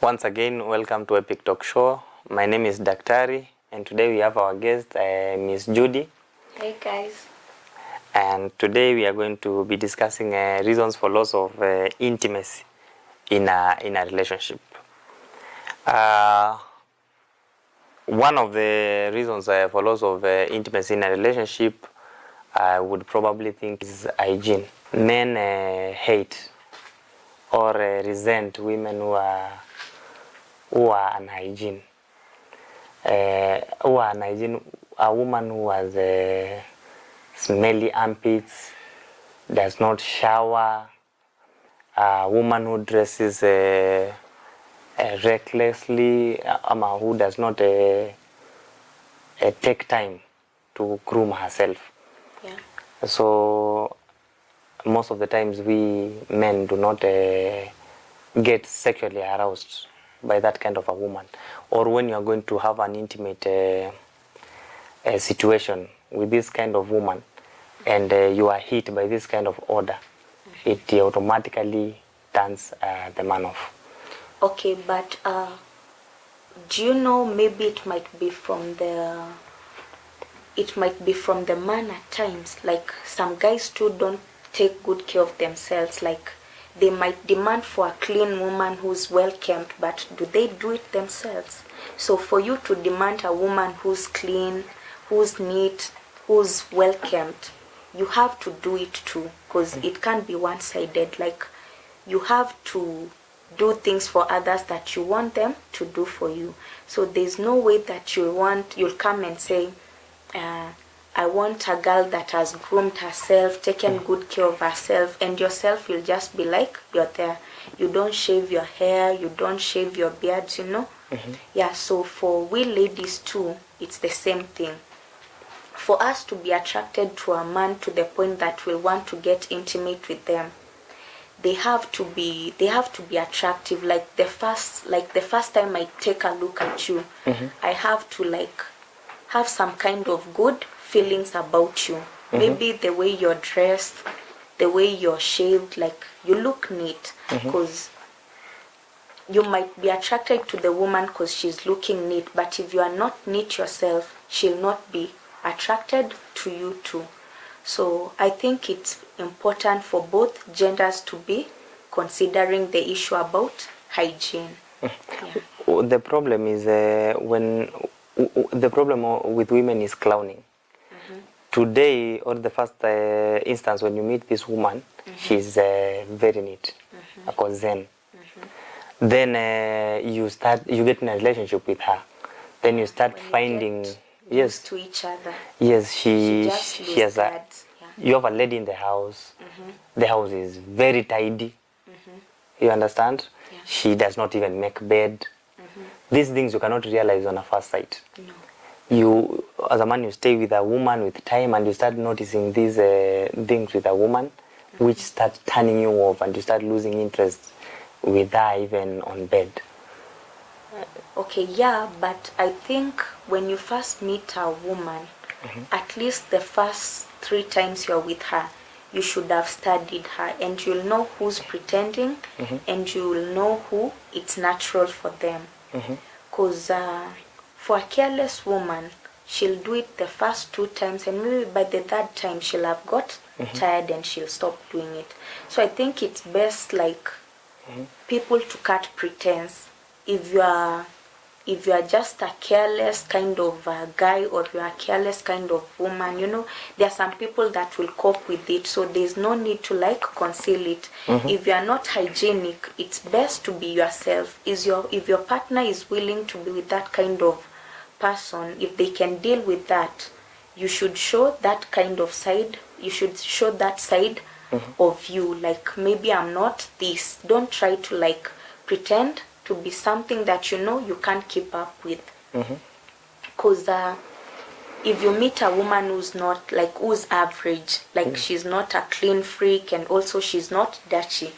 Once again, welcome to Epic Talk Show. My name is Daktari, and today we have our guest, Miss Judy. Hey guys. And today we are going to be discussing reasons for loss of intimacy in a relationship. One of the reasons for loss of intimacy in a relationship, I would probably think, is hygiene. Men hate or resent women who are unhygiene. Who are unhygiene, a woman who has smelly armpits, does not shower, a woman who dresses recklessly, who does not take time to groom herself. Yeah. So most of the times we men do not get sexually aroused by that kind of a woman. Or when you are going to have an intimate situation with this kind of woman, and you are hit by this kind of order, it automatically turns the man off. Okay, but do you know, maybe it might be from the man at times. Like some guys too don't take good care of themselves. Like they might demand for a clean woman who's well kept, but do they do it themselves? So for you to demand a woman who's clean, who's neat, who's well kept, you have to do it too, because it can't be one-sided. Like you have to do things for others that you want them to do for you. So there's no way that you'll come and say, I want a girl that has groomed herself, taken good care of herself, and yourself will just be like, you're there. You don't shave your hair, you don't shave your beards, you know? Yeah, so for we ladies too, it's the same thing. For us to be attracted to a man to the point that we want to get intimate with them, they have to be attractive. Like the first time I take a look at you, I have to have some kind of good feelings about you. Maybe the way you're dressed, the way you're shaved, like you look neat, because you might be attracted to the woman because she's looking neat, but if you are not neat yourself, she'll not be attracted to you too. So I think it's important for both genders to be considering the issue about hygiene. Yeah. The problem is the problem with women is clowning. Today, or the first instance when you meet this woman, she's very neat, because then you get in a relationship with her, then you start finding used to each other. Yes, she has you have a lady in the house. The house is very tidy. You understand? Yeah. She does not even make bed. These things you cannot realize on a first sight. No. You, as a man, you stay with a woman with time, and you start noticing these things with a woman, which start turning you off, and you start losing interest with her even on bed. Okay, yeah, but I think when you first meet a woman, at least the first 3 times you're with her, you should have studied her, and you'll know who's pretending, and you'll know who it's natural for them. Because for a careless woman, she'll do it the first 2 times, and maybe by the 3rd time she'll have got tired and she'll stop doing it. So I think it's best, like, people to cut pretense. If you are just a careless kind of guy, or you are a careless kind of woman, you know, there are some people that will cope with it, so there's no need to conceal it. If you are not hygienic, it's best to be yourself. If your partner is willing to be with that kind of person, if they can deal with that, you should show that kind of side. You should show that side of you. Like, maybe I'm not this. Don't try to pretend to be something that you know you can't keep up with. Because if you meet a woman who's not, who's average, she's not a clean freak, and also she's not dirty,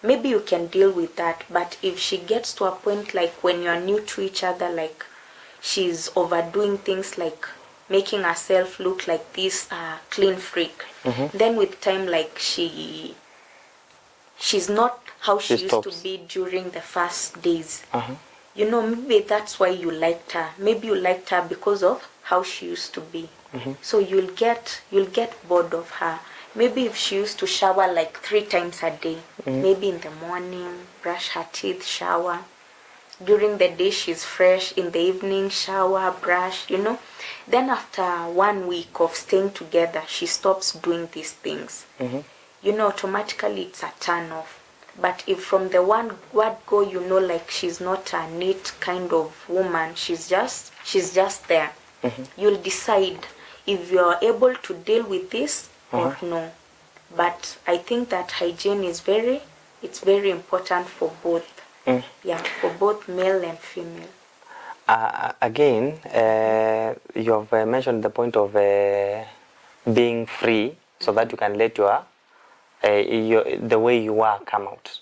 maybe you can deal with that. But if she gets to a point, when you're new to each other, she's overdoing things, making herself look like this clean freak, then with time, she she's not how she used stops. to be during the first days. You know, maybe that's why you liked her. Maybe you liked her because of how she used to be. So you'll get bored of her. Maybe if she used to shower like 3 times a day, maybe in the morning, brush her teeth, shower. During the day she's fresh, in the evening shower, brush, you know. Then after 1 week of staying together, she stops doing these things. You know, automatically it's a turn off. But if from the word go, you know, like she's not a neat kind of woman, she's just there. You'll decide if you're able to deal with this or no. But I think that hygiene is very important for both. Yeah, for both male and female. Again, you have mentioned the point of being free, so that you can let the way you are come out.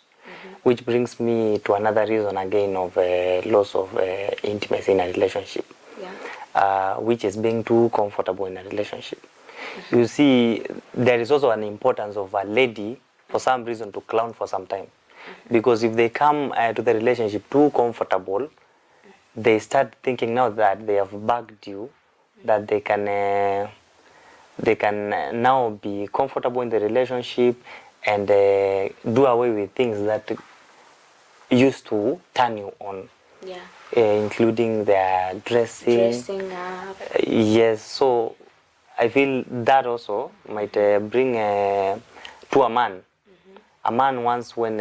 Which brings me to another reason again of loss of intimacy in a relationship. Which is being too comfortable in a relationship. You see, there is also an importance of a lady for some reason to clown for some time. Because if they come to the relationship too comfortable, they start thinking now that they have bugged you, that they can now be comfortable in the relationship and do away with things that used to turn you on. Including their dressing up. Yes, so I feel that also might bring to a man. A man once when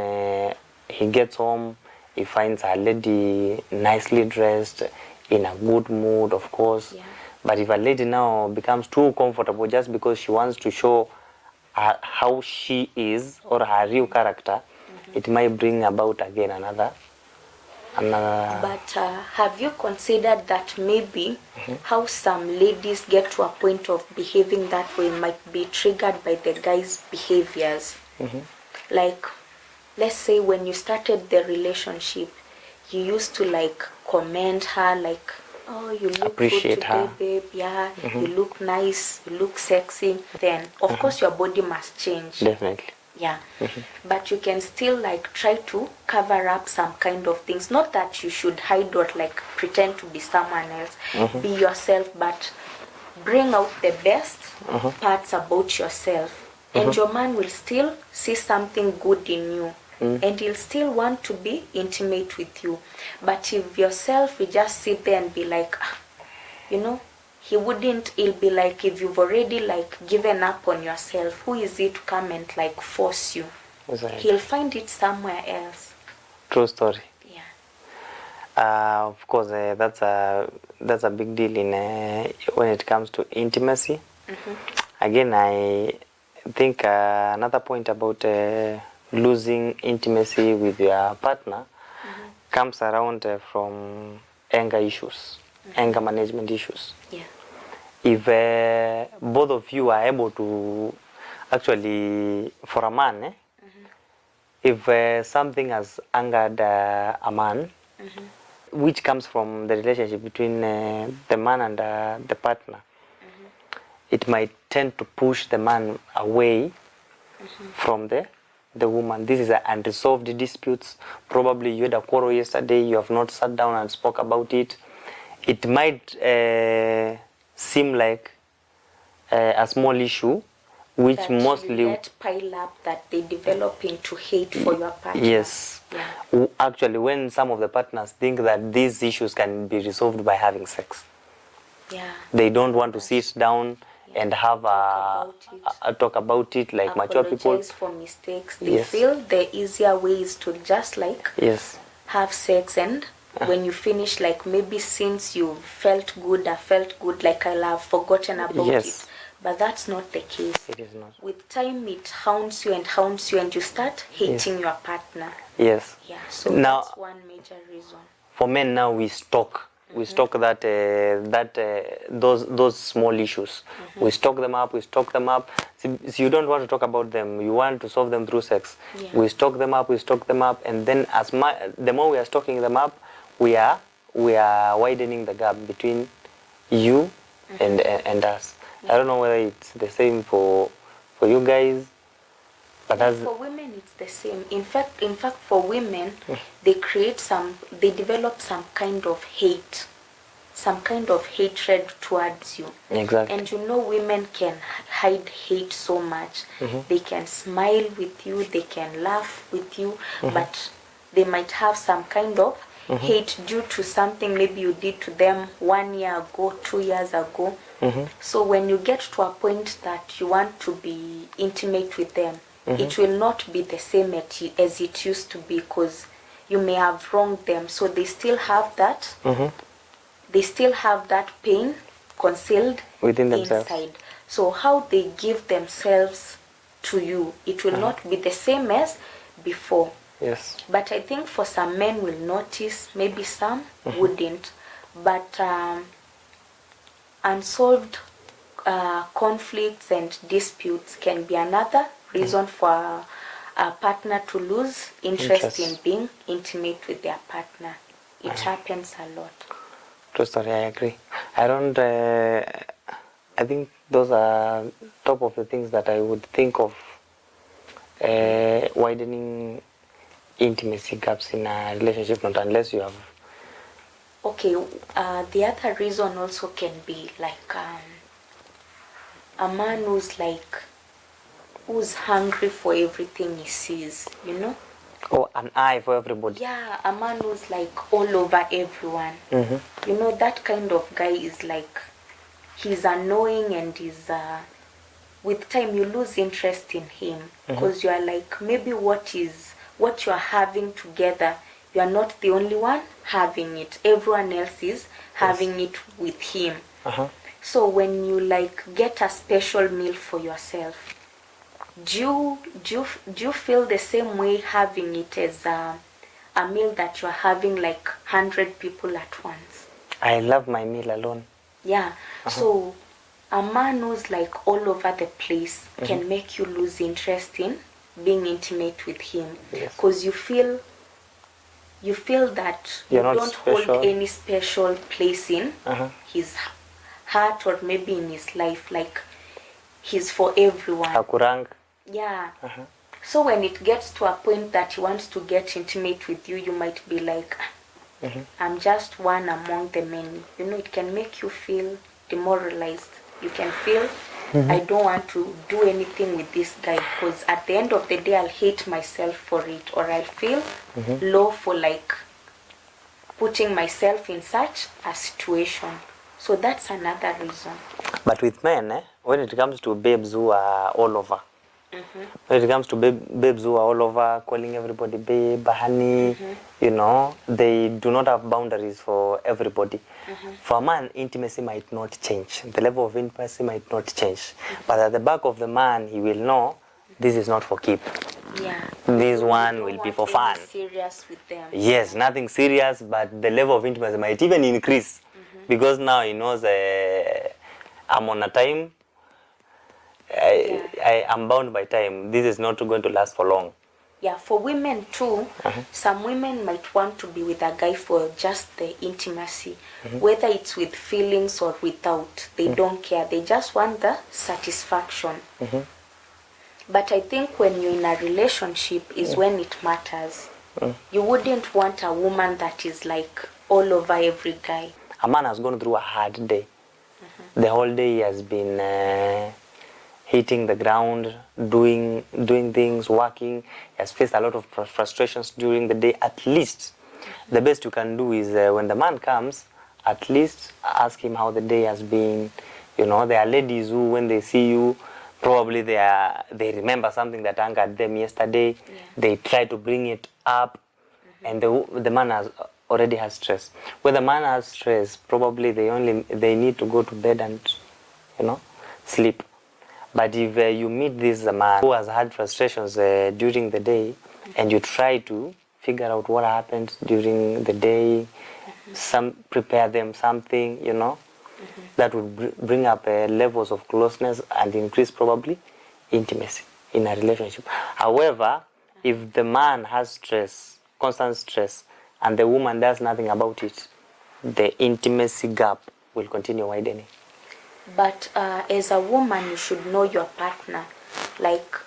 he gets home, he finds a lady nicely dressed, in a good mood, of course. But if a lady now becomes too comfortable just because she wants to show how she is or her real character, it might bring about again another. But have you considered that maybe how some ladies get to a point of behaving that way might be triggered by the guy's behaviors? Like, let's say when you started the relationship, you used to like commend her, like, oh, you look appreciate good her. today, babe. Yeah, you look nice, you look sexy. Then, of course, your body must change. Definitely. Yeah, but you can still like try to cover up some kind of things. Not that you should hide or like pretend to be someone else. Be yourself, but bring out the best parts about yourself. And your man will still see something good in you. And he'll still want to be intimate with you. But if yourself, you just sit there and be like, you know, he'll be like, if you've already like given up on yourself, who is it to come and like force you? Exactly. He'll find it somewhere else. True story. Yeah. Of course, that's a big deal in when it comes to intimacy. Again, I think another point about losing intimacy with your partner comes around from anger issues, anger management issues. Yeah. If both of you are able to actually, for a man, if something has angered a man, which comes from the relationship between the man and the partner, it might tend to push the man away from the woman. This is unresolved disputes. Probably you had a quarrel yesterday, you have not sat down and spoke about it. It might seem like a small issue, which that mostly you let pile up, that they develop into hate for your partner. Yes. Yeah. Actually, when some of the partners think that these issues can be resolved by having sex, they don't want to sit down and have a talk about it like mature people. Apologize for mistakes. They feel the easier way is to just like have sex, and when you finish, like maybe since you felt good, like I'll have forgotten about it. But that's not the case. It is not. With time, it haunts you, and you start hating your partner. Yes. Yeah. So now, that's one major reason. For men now, we stalk. We stalk those small issues. We stalk them up. So you don't want to talk about them. You want to solve them through sex. We stalk them up. And then the more we are stalking them up, we are widening the gap between you and us. I don't know whether it's the same for you guys, But And for women, it's the same. In fact, for women, they develop some kind of hate, some kind of hatred towards you. Exactly. And women can hide hate so much. They can smile with you, they can laugh with you, but they might have some kind of hate due to something maybe you did to them 1 year ago, 2 years ago. So when you get to a point that you want to be intimate with them, it will not be the same as it used to be, because you may have wronged them. So they still have that. They still have that pain concealed within themselves. inside. So how they give themselves to you, it will not be the same as before. Yes. But I think for some men will notice, maybe some wouldn't. But unsolved conflicts and disputes can be another reason for a partner to lose interest in being intimate with their partner. It happens a lot. True story, I agree. I think those are top of the things that I would think of widening intimacy gaps in a relationship, not unless you have. Okay, the other reason also can be like a man who's hungry for everything he sees, Or an eye for everybody. Yeah, a man who's like all over everyone. That kind of guy is like, he's annoying, and with time you lose interest in him, because you are like, maybe what you are having together, you are not the only one having it. Everyone else is having it with him. So when you like get a special meal for yourself, do you feel the same way having it as a meal that you are having like 100 people at once? I love my meal alone. Yeah. So a man who's like all over the place can make you lose interest in being intimate with him, because you feel that you don't hold any special place in his heart, or maybe in his life, like he's for everyone. Akurang. Yeah. So when it gets to a point that he wants to get intimate with you, you might be like, I'm just one among the many. It can make you feel demoralized. You can feel, I don't want to do anything with this guy, because at the end of the day, I'll hate myself for it, or I'll feel low for like putting myself in such a situation. So that's another reason. But with men, when it comes to babes who are all over, when it comes to babes who are all over, calling everybody babe, honey, they do not have boundaries for everybody. For a man, intimacy might not change. The level of intimacy might not change. But at the back of the man, he will know this is not for keep. Yeah. This one will be for fun. Serious with them. Yes, nothing serious, but the level of intimacy might even increase. Because now he knows I'm on a time. I am bound by time. This is not going to last for long. Yeah, for women too, some women might want to be with a guy for just the intimacy. Whether it's with feelings or without, they don't care. They just want the satisfaction. But I think when you're in a relationship is when it matters. You wouldn't want a woman that is like all over every guy. A man has gone through a hard day. The whole day he has been hitting the ground, doing things, working. He has faced a lot of frustrations during the day. At least, the best you can do is when the man comes, at least ask him how the day has been. There are ladies who, when they see you, probably they remember something that angered them yesterday. They try to bring it up, and the man already has stress. When the man has stress, probably they need to go to bed and sleep. But if you meet this man who has had frustrations during the day, and you try to figure out what happened during the day, prepare them something, that would bring up levels of closeness and increase probably intimacy in a relationship. However, if the man has stress, constant stress, and the woman does nothing about it, the intimacy gap will continue widening. But as a woman, you should know your partner. Like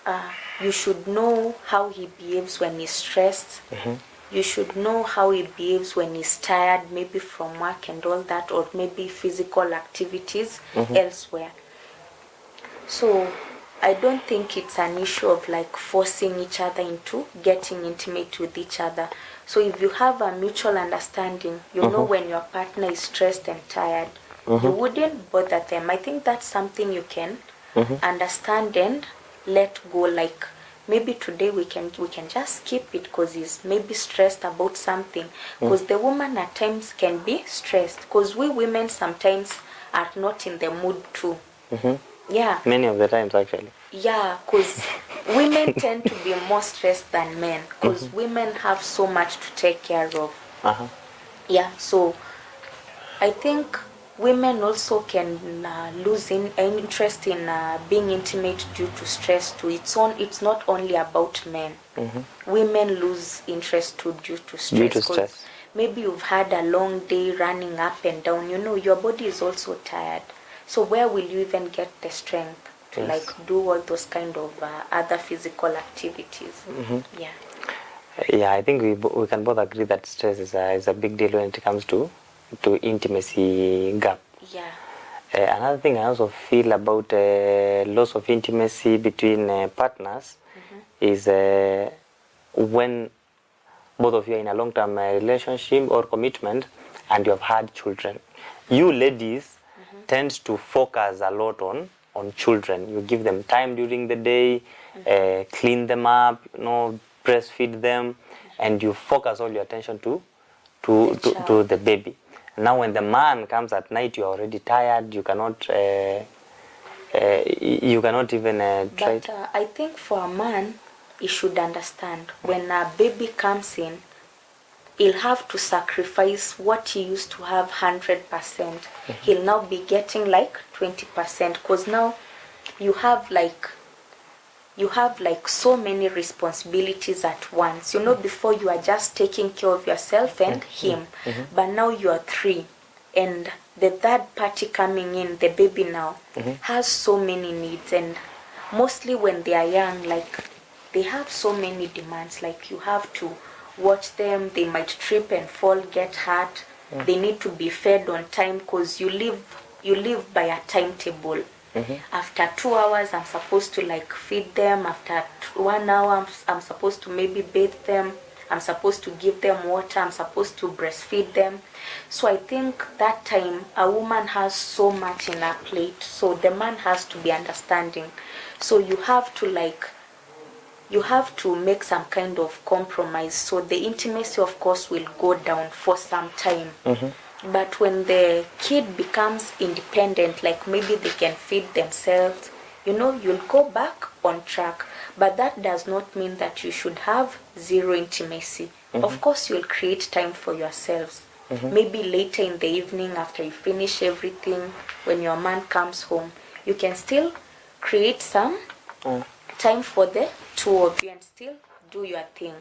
you should know how he behaves when he's stressed. You should know how he behaves when he's tired, maybe from work and all that, or maybe physical activities elsewhere. So I don't think it's an issue of like forcing each other into getting intimate with each other. So if you have a mutual understanding, you know when your partner is stressed and tired, you wouldn't bother them. I think that's something you can understand and let go. Like maybe today we can just skip it because he's maybe stressed about something. Because the woman at times can be stressed. Because we women sometimes are not in the mood too. Yeah. Many of the times, actually. Yeah, because women tend to be more stressed than men. Because women have so much to take care of. Yeah, so I think women also can lose interest in being intimate due to stress too. It's not only about men. Women lose interest too due to stress. Due to stress. Maybe you've had a long day running up and down. You know, your body is also tired. So where will you even get the strength to like do all those kind of other physical activities? Yeah. Yeah, I think we can both agree that stress is a big deal when it comes to intimacy gap. Yeah. Another thing I also feel about loss of intimacy between partners is when both of you are in a long-term relationship or commitment and you have had children. You ladies tend to focus a lot on children. You give them time during the day, clean them up, breastfeed them, and you focus all your attention to the baby. Now when the man comes at night, you are already tired. You cannot even try. But I think for a man, he should understand when a baby comes in, he'll have to sacrifice what he used to have 100%. He'll now be getting like 20% because now you have like so many responsibilities at once. You know, before you are just taking care of yourself and him, but now you are three, and the third party coming in, the baby now, has so many needs, and mostly when they are young, like they have so many demands. Like you have to watch them, they might trip and fall, get hurt. They need to be fed on time because you live by a timetable. After 2 hours I'm supposed to like feed them. After 1 hour I'm supposed to maybe bathe them. I'm supposed to give them water. I'm supposed to breastfeed them. So I think that time a woman has so much in her plate, so the man has to be understanding. So you have to make some kind of compromise. So the intimacy of course will go down for some time. But when the kid becomes independent, like maybe they can feed themselves, you'll go back on track. But that does not mean that you should have zero intimacy. Of course you'll create time for yourselves. Maybe later in the evening after you finish everything, when your man comes home, you can still create some time for the two of you and still do your thing.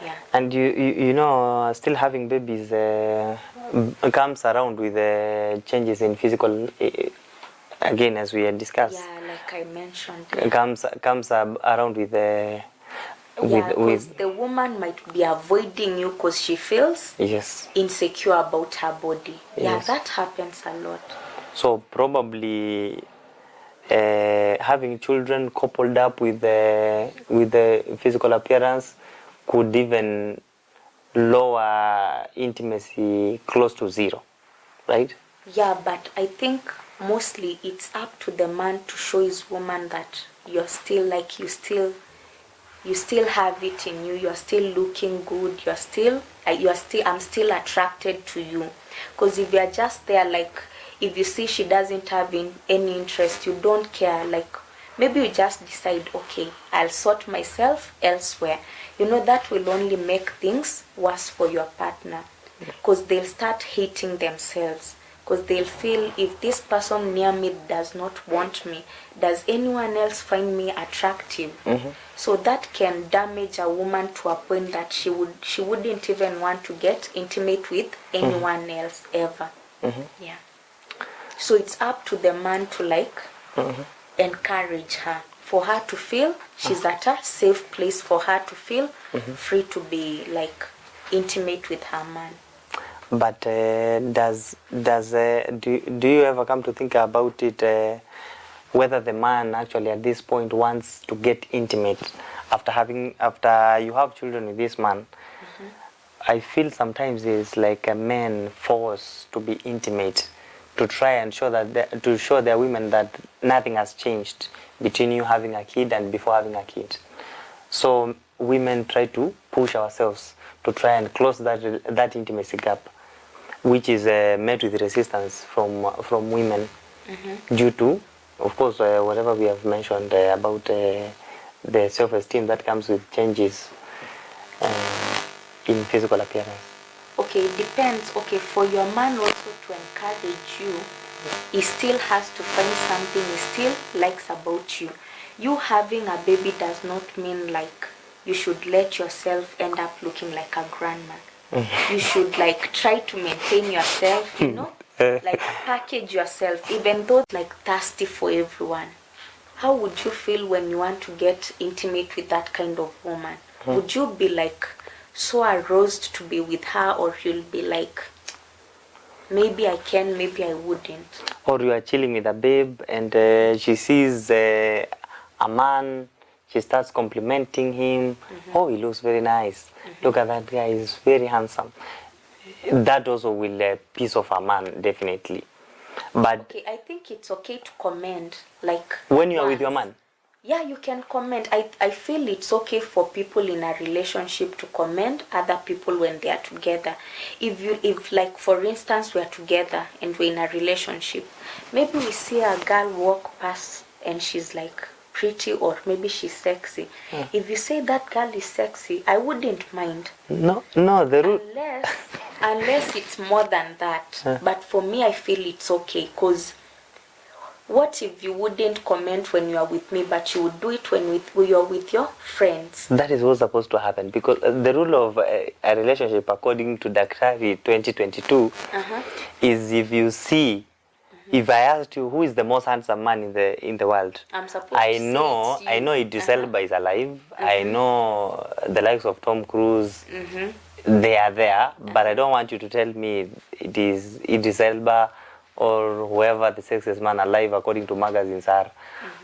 Yeah. And you know, still having babies comes around with changes in physical, again as we had discussed. Yeah, like I mentioned. Comes around with because the woman might be avoiding you because she feels insecure about her body. Yeah, that happens a lot. So probably having children coupled up with the physical appearance could even lower intimacy close to zero, right? Yeah, but I think mostly it's up to the man to show his woman that you're still like you still have it in you. You're still looking good. I'm still attracted to you. Because if you're just there, like if you see she doesn't have any interest, you don't care. Like maybe you just decide, okay, I'll sort myself elsewhere. That will only make things worse for your partner. Because they'll start hating themselves. Because they'll feel, if this person near me does not want me, does anyone else find me attractive? So that can damage a woman to a point that she wouldn't even want to get intimate with anyone else ever. Yeah. So it's up to the man to encourage her for her to feel she's at a safe place for her to feel free to be like intimate with her man. But do you ever come to think about it, whether the man actually at this point wants to get intimate after you have children with this man? I feel sometimes it's like a man forced to be intimate to try and show their women that nothing has changed between you having a kid and before having a kid. So women try to push ourselves to try and close that intimacy gap, which is met with resistance from women due to, of course, whatever we have mentioned about the self-esteem that comes with changes in physical appearance. Okay, it depends. Okay, for your man also to encourage you, he still has to find something he still likes about you. You having a baby does not mean like you should let yourself end up looking like a grandma. You should like try to maintain yourself, you know, like package yourself, even though like thirsty for everyone. How would you feel when you want to get intimate with that kind of woman? Would you be like so aroused to be with her, or you'll be like, maybe I can, maybe I wouldn't? Or you are chilling with a babe and she sees a man, she starts complimenting him. Oh, he looks very nice. Look at that guy, he's very handsome. That also will piece of a man, definitely. But okay, I think it's okay to comment like when you are with your man. Yeah, you can comment. I feel it's okay for people in a relationship to comment other people when they are together. If like for instance we are together and we're in a relationship, maybe we see a girl walk past and she's like pretty or maybe she's sexy. If you say that girl is sexy, I wouldn't mind. No, the rule. Unless it's more than that. But for me, I feel it's okay, because what if you wouldn't comment when you are with me, but you would do it when you're with your friends? That is what's supposed to happen, because the rule of a relationship according to Daktari 2022 is if you see, if I asked you who is the most handsome man in the world, I'm supposed I to know say it's you. Idris Elba is alive. I know the likes of Tom Cruise. They are there, but I don't want you to tell me it is Idris Elba or whoever the sexiest man alive according to magazines are.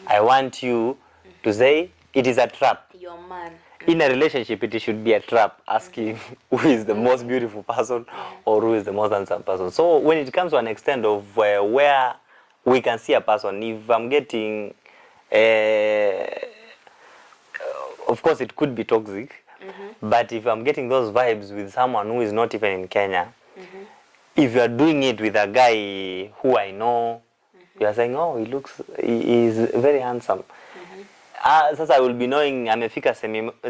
I want you to say it is a trap. Your man. In a relationship, it should be a trap, asking who is the most beautiful person or who is the most handsome person. So when it comes to an extent of where we can see a person, if I'm getting, of course it could be toxic, but if I'm getting those vibes with someone who is not even in Kenya, if you are doing it with a guy who I know, you are saying, oh, he is very handsome. Sasa I will be knowing amefika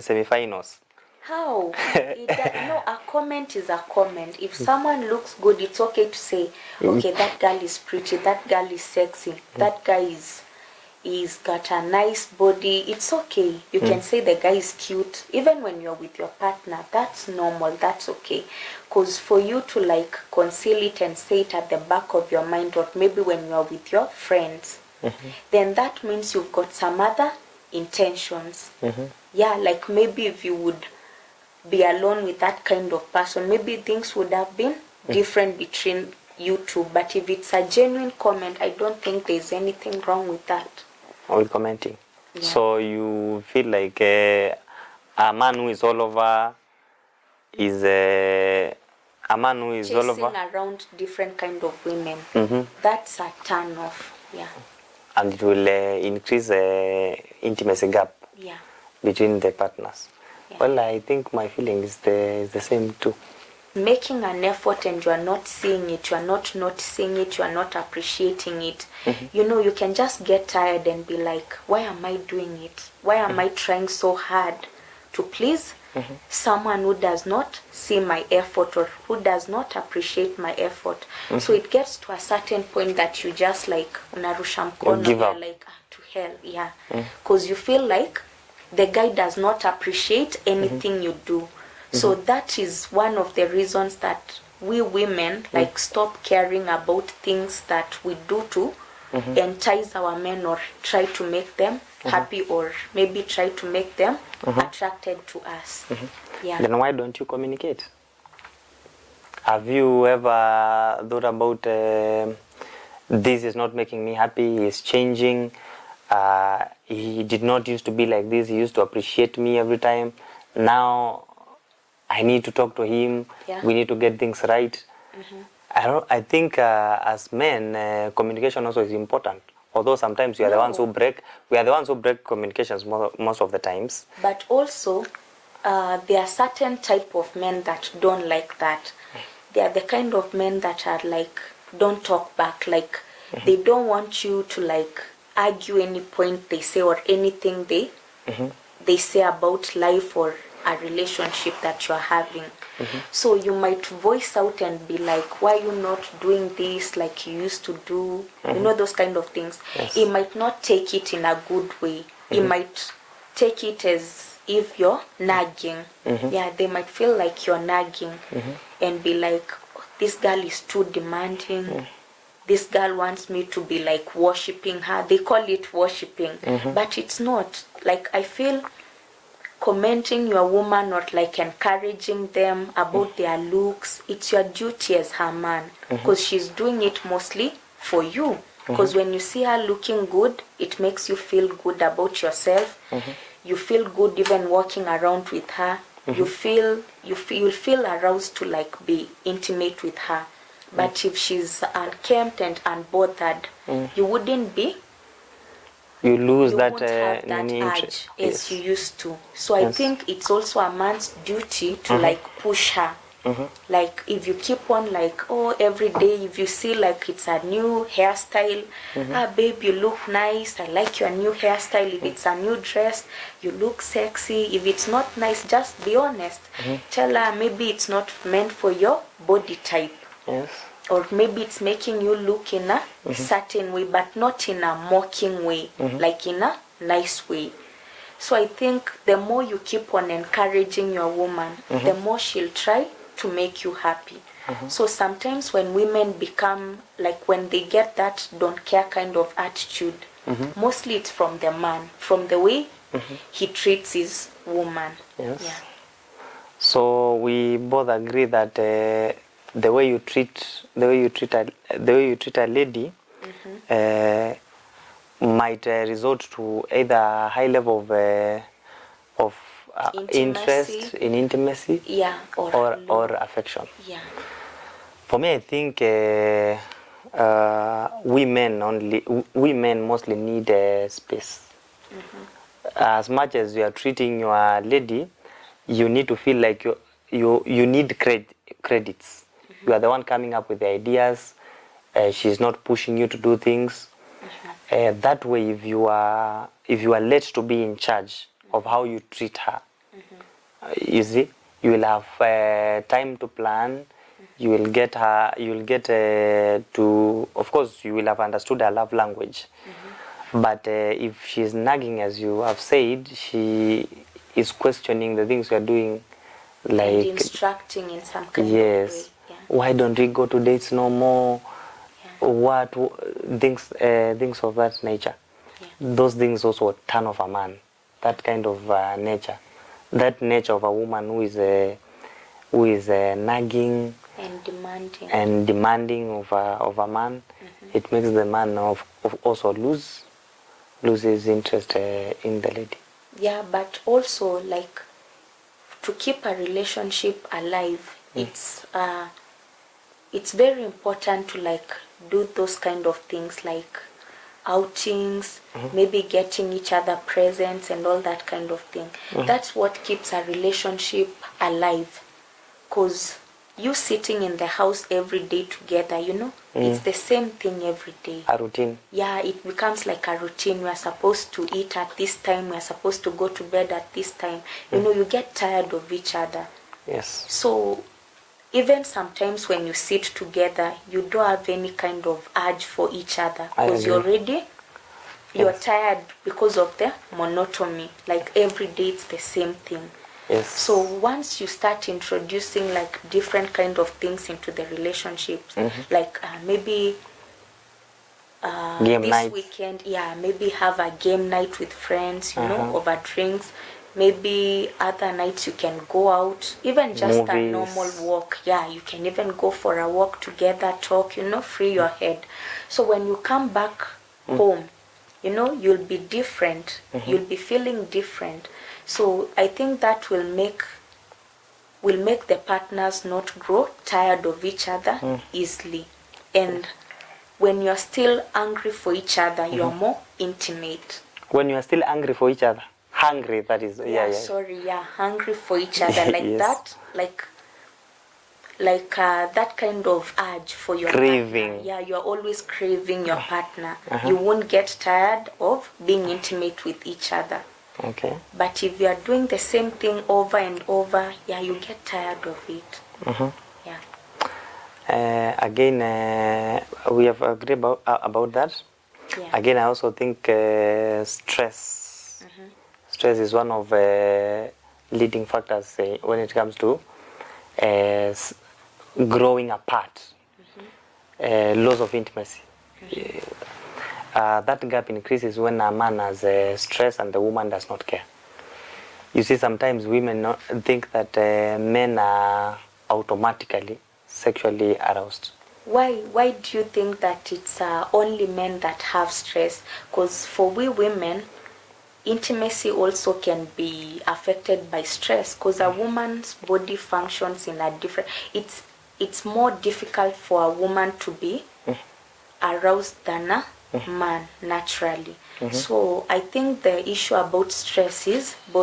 semi-finals. How? No, a comment is a comment. If someone looks good, it's okay to say, okay, that girl is pretty, that girl is sexy, that guy is got a nice body. It's okay. You can say the guy is cute. Even when you're with your partner, that's normal, that's okay. Because for you to like conceal it and say it at the back of your mind, or maybe when you're with your friends, then that means you've got some other intentions. Yeah, like maybe if you would be alone with that kind of person, maybe things would have been different between you two. But if it's a genuine comment, I don't think there's anything wrong with that. With commenting. Yeah. So you feel like a man who is all over is a man who is all over around different kind of women. That's a turn off. Yeah. And it will increase the intimacy gap between the partners. Yeah. Well, I think my feeling is the same too. Making an effort and you are not seeing it, you are not noticing it, you are not appreciating it. You know, you can just get tired and be like, why am I doing it? Why am I trying so hard to please someone who does not see my effort or who does not appreciate my effort? So it gets to a certain point that you just like unarusha mkono, give up. Like to hell, because you feel like the guy does not appreciate anything you do. So that is one of the reasons that we women like stop caring about things that we do to entice our men or try to make them happy, or maybe try to make them attracted to us. Yeah. Then why don't you communicate? Have you ever thought about this is not making me happy, he's changing, he did not used to be like this, he used to appreciate me every time, now I need to talk to him, Yeah. we need to get things right. I think as men, communication also is important. Although sometimes we are the ones who break communications most of the times. But also, there are certain type of men that don't like that. They are the kind of men that are like, don't talk back. Like, they don't want you to like argue any point they say or anything they say about life or a relationship that you are having. So you might voice out and be like, why are you not doing this like you used to do? You know, those kind of things. Yes. He might not take it in a good way. He might take it as if you're nagging. Yeah, they might feel like you're nagging and be like, this girl is too demanding. This girl wants me to be like worshipping her. They call it worshipping, but it's not. Like, I feel commenting your woman or like encouraging them about their looks, it's your duty as her man, because she's doing it mostly for you. Because when you see her looking good, it makes you feel good about yourself. You feel good even walking around with her. You'll feel aroused to like be intimate with her. But if she's unkempt and unbothered, you wouldn't be. You lose You that won't have that urge as you used to. So I think it's also a man's duty to like push her. Like, if you keep on like, oh, every day if you see like it's a new hairstyle, babe, you look nice, I like your new hairstyle. If it's a new dress, you look sexy. If it's not nice, just be honest. Tell her maybe it's not meant for your body type. Yes. Or maybe it's making you look in a certain way, but not in a mocking way, like in a nice way. So I think the more you keep on encouraging your woman, the more she'll try to make you happy. So sometimes when women become, like when they get that don't care kind of attitude, mostly it's from the man, from the way he treats his woman. Yes. Yeah. So we both agree that the way you treat a lady might result to either a high level of interest in intimacy, yeah, or affection. Yeah. For me, I think women mostly need space. As much as you are treating your lady, you need to feel like you need credits. You are the one coming up with the ideas. She's not pushing you to do things. That way, if you are let to be in charge of how you treat her, you see, you will have time to plan. You will get her. You will get to. Of course, you will have understood her love language. But if she's nagging, as you have said, she is questioning the things you are doing, like and instructing in some kind of way. Yeah. Why don't we go to dates no more? Yeah. What things of that nature? Yeah. Those things also turn off a man. That kind of nature, that nature of a woman who is nagging and demanding of a man. It makes the man also lose his interest in the lady. Yeah, but also like to keep a relationship alive, it's very important to like do those kind of things like outings, maybe getting each other presents and all that kind of thing. That's what keeps a relationship alive. Because you sitting in the house every day together, it's the same thing every day. A routine. Yeah, it becomes like a routine. We are supposed to eat at this time. We are supposed to go to bed at this time. You get tired of each other. Yes. So even sometimes when you sit together, you don't have any kind of urge for each other because you're tired because of the monotony. Like every day it's the same thing. Yes. So once you start introducing like different kind of things into the relationships, like maybe Game this nights. weekend, yeah, maybe have a game night with friends, you know, over drinks. Maybe other nights you can go out, even just a normal Movies. walk. Yeah, you can even go for a walk together, talk, you know, free your head. So when you come back home, you know, you'll be different. You'll be feeling different. So I think that will make the partners not grow tired of each other easily. And when you're still angry for each other, you're more intimate. When you are still angry for each other. Hungry, that is. Yeah, Yeah. sorry, yeah, hungry for each other, like Yes. that, like that kind of urge for your Craving. partner. Yeah, you're always craving your partner. You won't get tired of being intimate with each other. Okay. But if you are doing the same thing over and over, yeah, you get tired of it. Yeah. Again, we have agreed about that. Yeah. Again, I also think stress. Stress is one of leading factors when it comes to growing apart, loss of intimacy. That gap increases when a man has stress and the woman does not care. You see, sometimes women think that men are automatically sexually aroused. Why do you think that it's only men that have stress? Because for we women, intimacy also can be affected by stress, because a woman's body functions in a different, it's more difficult for a woman to be aroused than a man naturally. So I think the issue about stress is both